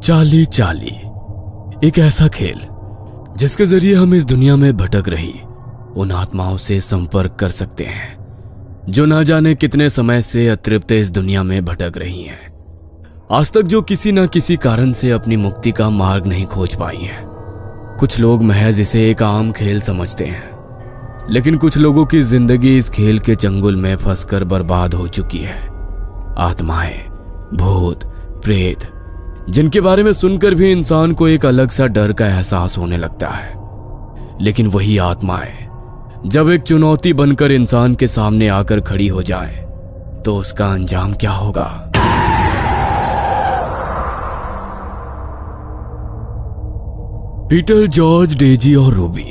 चाली चाली एक ऐसा खेल जिसके जरिए हम इस दुनिया में भटक रही उन आत्माओं से संपर्क कर सकते हैं जो ना जाने कितने समय से अतृप्त इस दुनिया में भटक रही हैं। आज तक जो किसी न किसी कारण से अपनी मुक्ति का मार्ग नहीं खोज पाई हैं। कुछ लोग महज इसे एक आम खेल समझते हैं, लेकिन कुछ लोगों की जिंदगी इस खेल के चंगुल में फंसकर बर्बाद हो चुकी है। आत्माएं, भूत, प्रेत, जिनके बारे में सुनकर भी इंसान को एक अलग सा डर का एहसास होने लगता है। लेकिन वही आत्माएं जब एक चुनौती बनकर इंसान के सामने आकर खड़ी हो जाए तो उसका अंजाम क्या होगा? पीटर, जॉर्ज, डेजी और रूबी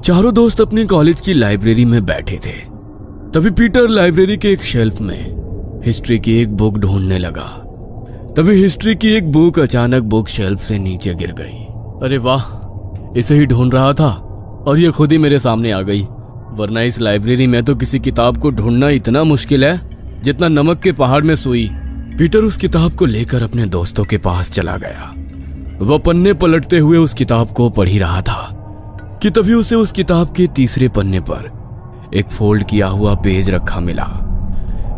चारों दोस्त अपनी कॉलेज की लाइब्रेरी में बैठे थे। तभी पीटर लाइब्रेरी के एक शेल्फ में हिस्ट्री की एक बुक ढूंढने लगा। तभी हिस्ट्री की एक बुक अचानक बुक शेल्फ से नीचे गिर गई। अरे वाह, इसे ही ढूंढ रहा था और ये खुद ही मेरे सामने आ गई। वरना इस लाइब्रेरी में तो किसी किताब को ढूंढना इतना मुश्किल है जितना नमक के पहाड़ में सुई। पीटर उस किताब को लेकर अपने दोस्तों के पास चला गया। वह पन्ने पलटते हुए उस किताब को पढ़ ही रहा था कि तभी उसे उस किताब के तीसरे पन्ने पर एक फोल्ड किया हुआ पेज रखा मिला।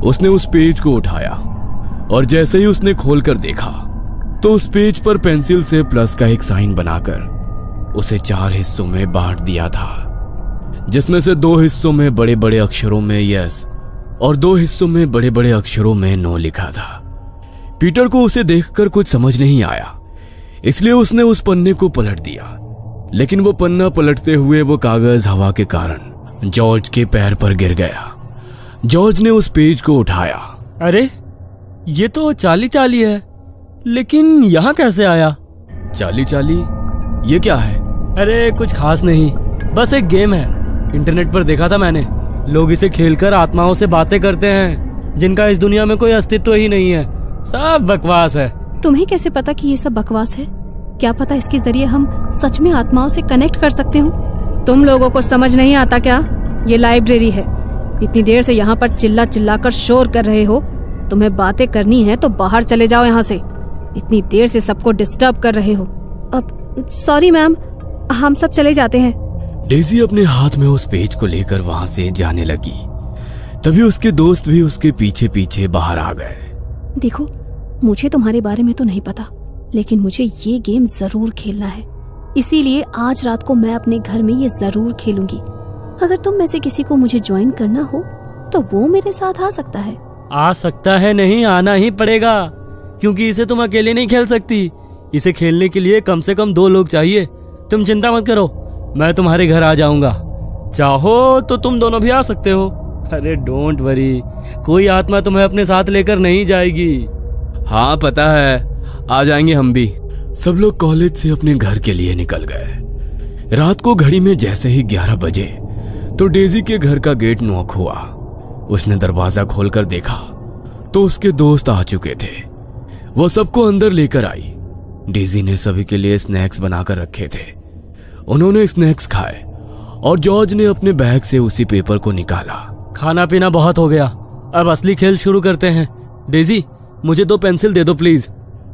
उसने उस पेज को उठाया और जैसे ही उसने खोलकर देखा तो उस पेज पर पेंसिल से प्लस का एक साइन बनाकर उसे 4 हिस्सों में बांट दिया था, जिसमें से 2 हिस्सों में बड़े बड़े अक्षरों में यस और 2 हिस्सों में बड़े बड़े अक्षरों में नो लिखा था। पीटर को उसे देखकर कुछ समझ नहीं आया, इसलिए उसने उस पन्ने को पलट दिया। लेकिन वो पन्ना पलटते हुए वो कागज हवा के कारण जॉर्ज के पैर पर गिर गया। जॉर्ज ने उस पेज को उठाया। अरे, ये तो चाली चाली है, लेकिन यहाँ कैसे आया? चाली चाली? ये क्या है? अरे कुछ खास नहीं, बस एक गेम है। इंटरनेट पर देखा था मैंने। लोग इसे खेलकर आत्माओं से बातें करते हैं जिनका इस दुनिया में कोई अस्तित्व ही नहीं है। सब बकवास है। तुम्हें कैसे पता कि ये सब बकवास है? क्या पता इसके जरिए हम सच में आत्माओं से कनेक्ट कर सकते हो। तुम लोगों को समझ नहीं आता क्या? ये लाइब्रेरी है। इतनी देर से यहाँ पर चिल्ला चिल्ला कर शोर कर रहे हो। तुम्हें बातें करनी है तो बाहर चले जाओ यहाँ से। इतनी देर से सबको डिस्टर्ब कर रहे हो। अब सॉरी मैम, हम सब चले जाते हैं। डेजी अपने हाथ में उस पेज को लेकर वहां से जाने लगी। तभी उसके दोस्त भी उसके पीछे पीछे बाहर आ गए। देखो, मुझे तुम्हारे बारे में तो नहीं पता, लेकिन मुझे ये गेम जरूर खेलना है। इसीलिए आज रात को मैं अपने घर में ये जरूर खेलूंगी। अगर तुम में से किसी को मुझे ज्वाइन करना हो तो वो मेरे साथ आ सकता है। आ सकता है नहीं, आना ही पड़ेगा, क्योंकि इसे तुम अकेले नहीं खेल सकती। इसे खेलने के लिए कम से कम 2 लोग चाहिए। तुम चिंता मत करो, मैं तुम्हारे घर आ जाऊंगा। चाहो तो तुम दोनों भी आ सकते हो। अरे डोंट वरी, कोई आत्मा तुम्हें अपने साथ लेकर नहीं जाएगी। हाँ पता है, आ जाएंगे हम भी। सब लोग कॉलेज से अपने घर के लिए निकल गए। रात को घड़ी में जैसे ही 11 बजे तो डेजी के घर का गेट नॉक हुआ। उसने दरवाजा खोलकर देखा तो उसके दोस्त आ चुके थे। वो सबको अंदर लेकर आई। डेजी ने सभी के लिए स्नैक्स बनाकर रखे थे। उन्होंने स्नैक्स खाए और जॉर्ज ने अपने बैग से उसी पेपर को निकाला। खाना पीना बहुत हो गया, अब असली खेल शुरू करते हैं। डेजी, मुझे 2 पेंसिल दे दो प्लीज।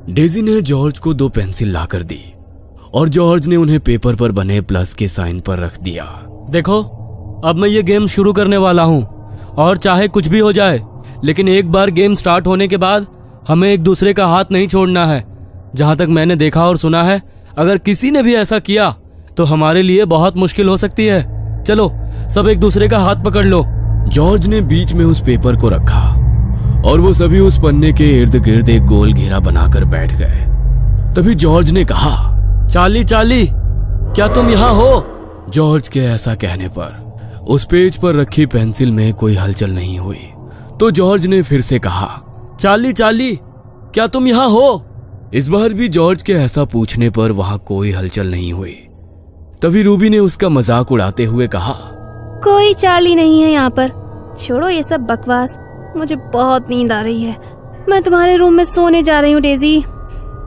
डेजी ने जॉर्ज को 2 पेंसिल लाकर दी और जॉर्ज ने उन्हें पेपर पर बने प्लस के साइन पर रख दिया। देखो, अब मैं ये गेम शुरू करने वाला हूँ और चाहे कुछ भी हो जाए, लेकिन एक बार गेम स्टार्ट होने के बाद हमें एक दूसरे का हाथ नहीं छोड़ना है। जहां तक मैंने देखा और सुना है, अगर किसी ने भी ऐसा किया तो हमारे लिए बहुत मुश्किल हो सकती है। चलो सब एक दूसरे का हाथ पकड़ लो। जॉर्ज ने बीच में उस पेपर को रखा और वो सभी उस पन्ने के इर्द गिर्द एक गोल घेरा बनाकर बैठ गए। तभी जॉर्ज ने कहा, चाली चाली, क्या तुम यहाँ हो? जॉर्ज के ऐसा कहने पर उस पेज पर रखी पेंसिल में कोई हलचल नहीं हुई। तो जॉर्ज ने फिर से कहा, चाली चाली, क्या तुम यहाँ हो? इस बार भी जॉर्ज के ऐसा पूछने पर वहां कोई हलचल नहीं हुई। तभी रूबी ने उसका मजाक उड़ाते हुए कहा, कोई चार्ली नहीं है यहाँ पर। छोड़ो ये सब बकवास, मुझे बहुत नींद आ रही है। मैं तुम्हारे रूम में सोने जा रही हूँ डेजी।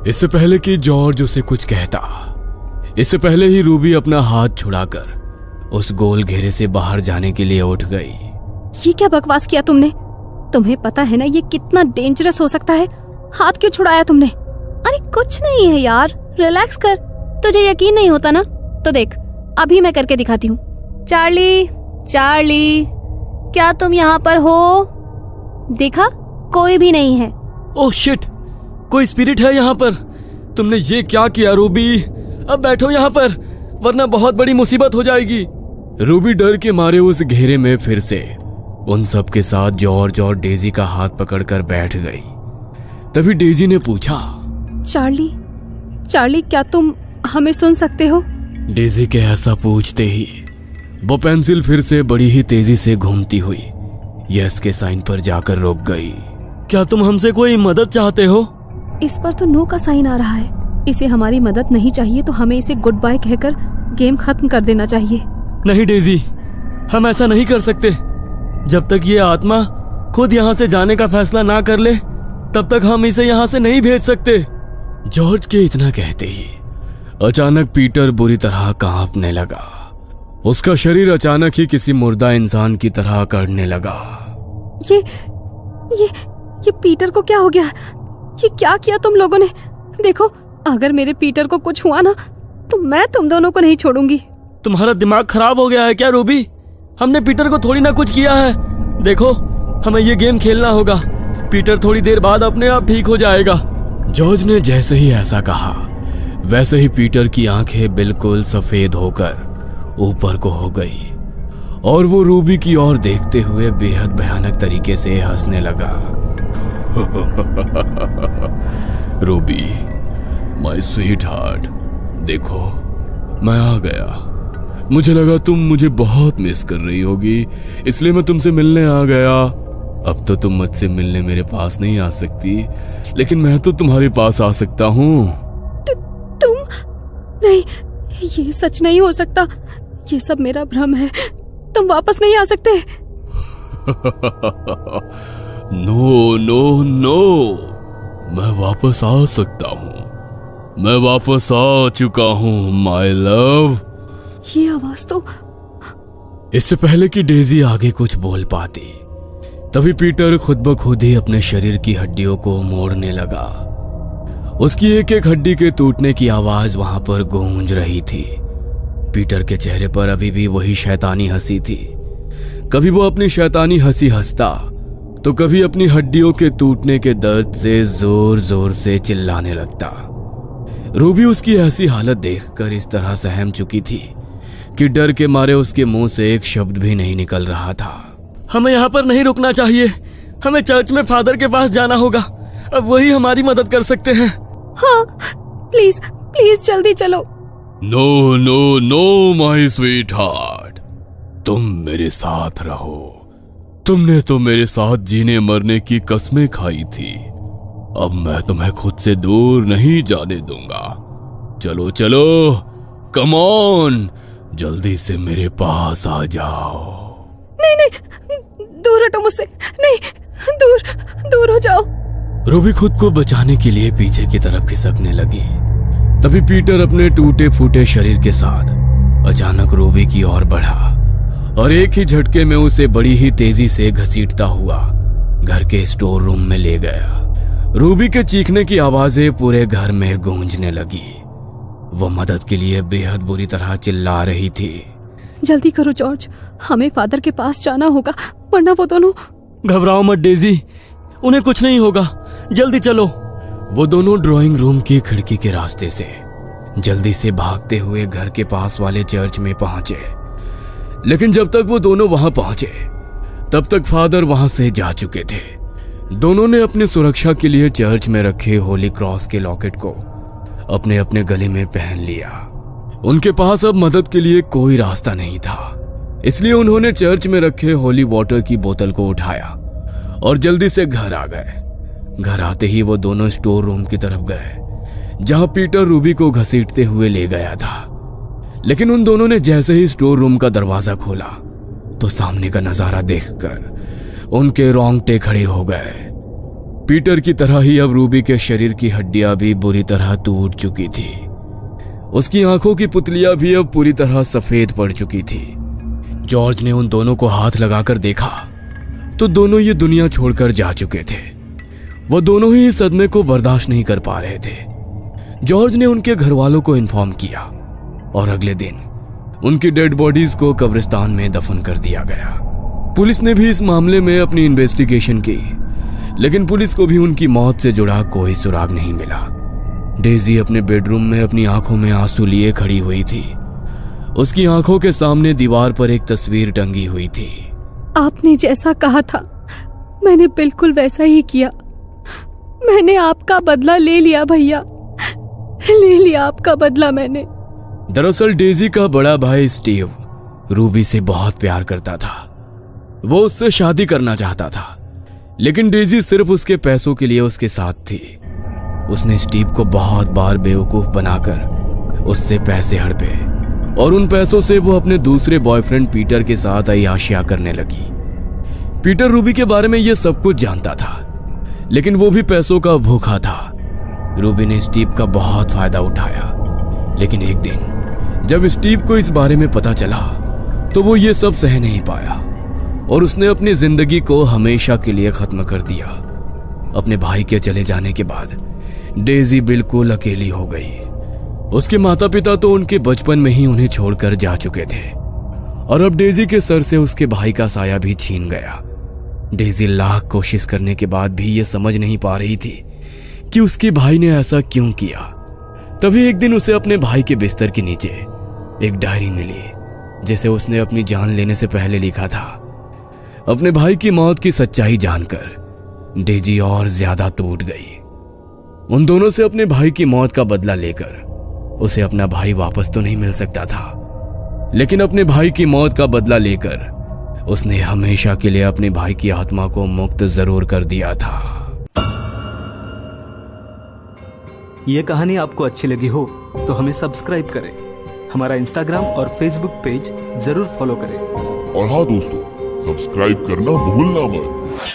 इससे पहले कि जॉर्ज उसे कुछ कहता, इससे पहले ही रूबी अपना हाथ छुड़ाकर उस गोल घेरे से बाहर जाने के लिए उठ गई। ये क्या बकवास किया तुमने? तुम्हें पता है ना ये कितना डेंजरस हो सकता है। हाथ क्यों छुड़ाया तुमने? अरे कुछ नहीं है यार, रिलैक्स कर। तुझे यकीन नहीं होता ना, तो देख अभी मैं करके दिखाती हूँ। चार्ली, चार्ली, क्या तुम यहाँ पर हो? देखा, कोई भी नहीं है। ओह शिट, कोई स्पिरिट है यहाँ पर। तुमने ये क्या किया रूबी? अब बैठो यहाँ पर, वरना बहुत बड़ी मुसीबत हो जाएगी। रूबी डर के मारे उस घेरे में फिर से उन सब के साथ जॉर्ज और डेजी का हाथ पकड़कर बैठ गई। तभी डेजी ने पूछा, चार्ली, चार्ली, क्या तुम हमें सुन सकते हो? डेजी के ऐसा पूछते ही वो पेंसिल फिर से बड़ी ही तेजी से घूमती हुई यस के साइन पर जाकर रुक गई। क्या तुम हमसे कोई मदद चाहते हो? इस पर तो नो का साइन आ रहा है। इसे हमारी मदद नहीं चाहिए, तो हमें इसे गुड बाय कहकर गेम खत्म कर देना चाहिए। नहीं डेजी, हम ऐसा नहीं कर सकते। जब तक ये आत्मा खुद यहाँ से जाने का फैसला ना कर ले, तब तक हम इसे यहाँ से नहीं भेज सकते। जॉर्ज के इतना कहते ही अचानक पीटर बुरी तरह कांपने लगा। उसका शरीर अचानक ही किसी मुर्दा इंसान की तरह अकड़ने लगा। ये पीटर को क्या हो गया? ये क्या किया तुम लोगों ने? देखो, अगर मेरे पीटर को कुछ हुआ ना, तो मैं तुम दोनों को नहीं छोड़ूंगी। तुम्हारा दिमाग खराब हो गया है क्या रूबी? हमने पीटर को थोड़ी ना कुछ किया है। देखो, हमें ये गेम खेलना होगा। पीटर थोड़ी देर बाद अपने आप ठीक हो जाएगा। जॉर्ज ने जैसे ही ऐसा कहा, वैसे ही पीटर की आंखें बिल्कुल सफेद होकर ऊपर को हो गई और वो रूबी की ओर देखते हुए बेहद भयानक तरीके से हंसने लगा। रूबी, माय स्वीट हार्ट, देखो मैं आ गया। मुझे लगा तुम मुझे बहुत मिस कर रही होगी, इसलिए मैं तुमसे मिलने आ गया। अब तो तुम मुझसे मिलने मेरे पास नहीं आ सकती, लेकिन मैं तो तुम्हारे पास आ सकता हूँ। तुम नहीं, ये सच नहीं हो सकता। ये सब मेरा भ्रम है। तुम वापस नहीं आ सकते। नो नो नो, मैं वापस आ सकता हूँ। मैं वापस आ चुका हूँ माय लव। ये आवाज तो। इससे पहले कि डेजी आगे कुछ बोल पाती, तभी पीटर खुद ब खुद ही अपने शरीर की हड्डियों को मोड़ने लगा। उसकी एक एक हड्डी के टूटने की आवाज वहां पर गूंज रही थी। पीटर के चेहरे पर अभी भी वही शैतानी हंसी थी। कभी वो अपनी शैतानी हंसी हंसता, तो कभी अपनी हड्डियों के टूटने के दर्द से जोर जोर से चिल्लाने लगता। रूबी उसकी ऐसी हालत देखकर इस तरह सहम चुकी थी कि डर के मारे उसके मुंह से एक शब्द भी नहीं निकल रहा था। हमें यहाँ पर नहीं रुकना चाहिए। हमें चर्च में फादर के पास जाना होगा। अब वही हमारी मदद कर सकते हैं। हाँ, प्लीज प्लीज जल्दी चलो। No no no my sweetheart, तुम मेरे साथ रहो। तुमने तो मेरे साथ जीने मरने की कस्में खाई थी। अब मैं तुम्हें खुद से दूर नहीं जाने दूंगा। चलो चलो, कम ऑन, जल्दी से मेरे पास आ जाओ। नहीं नहीं, दूर हटो मुझसे। नहीं, दूर दूर हो जाओ। रूबी खुद को बचाने के लिए पीछे की तरफ खिसकने लगी। तभी पीटर अपने टूटे फूटे शरीर के साथ अचानक रूबी की ओर बढ़ा और एक ही झटके में उसे बड़ी ही तेजी से घसीटता हुआ घर के स्टोर रूम में ले गया। रूबी के चीखने की आवाजें पूरे घर में गूंजने लगी। वो मदद के लिए बेहद बुरी तरह चिल्ला रही थी। जल्दी करो जॉर्ज, हमें फादर के पास जाना होगा, वरना वो दोनों। घबराओ मत डेजी, उन्हें कुछ नहीं होगा। जल्दी चलो। वो दोनों ड्राइंग रूम की खिड़की के रास्ते से जल्दी से भागते हुए घर के पास वाले चर्च में पहुंचे। लेकिन जब तक वो दोनों वहां पहुंचे, तब तक फादर वहां से जा चुके थे। दोनों ने अपनी सुरक्षा के लिए चर्च में रखे होली क्रॉस के लॉकेट को अपने अपने गले में पहन लिया। उनके पास अब मदद के लिए कोई रास्ता नहीं था, इसलिए उन्होंने चर्च में रखे होली वाटर की बोतल को उठाया और जल्दी से घर आ गए। घर आते ही वो दोनों स्टोर रूम की तरफ गए, जहां पीटर रूबी को घसीटते हुए ले गया था। लेकिन उन दोनों ने जैसे ही स्टोर रूम का दरवाजा खोला, तो सामने का नजारा देखकर उनके रोंगटे खड़े हो गए। पीटर की तरह ही अब रूबी के शरीर की हड्डियां भी बुरी तरह टूट चुकी थी। उसकी आंखों की पुतलियां भी अब पूरी तरह सफेद पड़ चुकी थी। जॉर्ज ने उन दोनों को हाथ लगाकर देखा तो दोनों ये दुनिया छोड़कर जा चुके थे। वो दोनों ही इस सदमे को बर्दाश्त नहीं कर पा रहे थे। जॉर्ज ने उनके घर वालों को इन्फॉर्म किया और अगले दिन उनकी डेड बॉडीज को कब्रिस्तान में दफन कर दिया गया। पुलिस ने भी इस मामले में अपनी इन्वेस्टिगेशन की, लेकिन पुलिस को भी उनकी मौत से जुड़ा कोई सुराग नहीं मिला। डेजी अपने बेडरूम में अपनी आंखों में आंसू लिए खड़ी हुई थी। उसकी आंखों के सामने दीवार पर एक तस्वीर टंगी हुई थी। आपने जैसा कहा था मैंने बिल्कुल वैसा ही किया। मैंने आपका बदला ले लिया भैया, ले लिया आपका बदला मैंने। दरअसल डेजी का बड़ा भाई स्टीव रूबी से बहुत प्यार करता था। वो उससे शादी करना चाहता था, लेकिन डेजी सिर्फ उसके पैसों के लिए उसके साथ थी। उसने स्टीव को बहुत बार बेवकूफ बनाकर उससे पैसे हड़पे और उन पैसों से वो अपने दूसरे बॉयफ्रेंड पीटर के साथ अय्याशियां करने लगी। पीटर रूबी के बारे में ये सब कुछ जानता था, लेकिन वो भी पैसों का भूखा था। रूबी ने स्टीव का बहुत फायदा उठाया, लेकिन एक दिन जब स्टीव को इस बारे में पता चला तो वो ये सब सह नहीं पाया और उसने अपनी जिंदगी को हमेशा के लिए खत्म कर दिया। अपने भाई के चले जाने के बाद डेजी बिल्कुल अकेली हो गई। उसके माता पिता तो उनके बचपन में ही उन्हें छोड़कर जा चुके थे और अब डेजी के सर से उसके भाई का साया भी छीन गया। डेजी लाख कोशिश करने के बाद भी ये समझ नहीं पा रही थी कि उसके भाई ने ऐसा क्यों किया। तभी एक दिन उसे अपने भाई के बिस्तर के नीचे एक डायरी मिली, जिसे उसने अपनी जान लेने से पहले लिखा था। अपने भाई की मौत की सच्चाई जानकर डेजी और ज्यादा टूट गई। उन दोनों से अपने भाई की मौत का बदला लेकर उसे अपना भाई वापस तो नहीं मिल सकता था, लेकिन अपने भाई की मौत का बदला लेकर उसने हमेशा के लिए अपने भाई की आत्मा को मुक्त जरूर कर दिया था। ये कहानी आपको अच्छी लगी हो तो हमें सब्सक्राइब करें, हमारा इंस्टाग्राम और फेसबुक पेज जरूर फॉलो करें। और हाँ दोस्तों, सब्सक्राइब करना भूलना मत।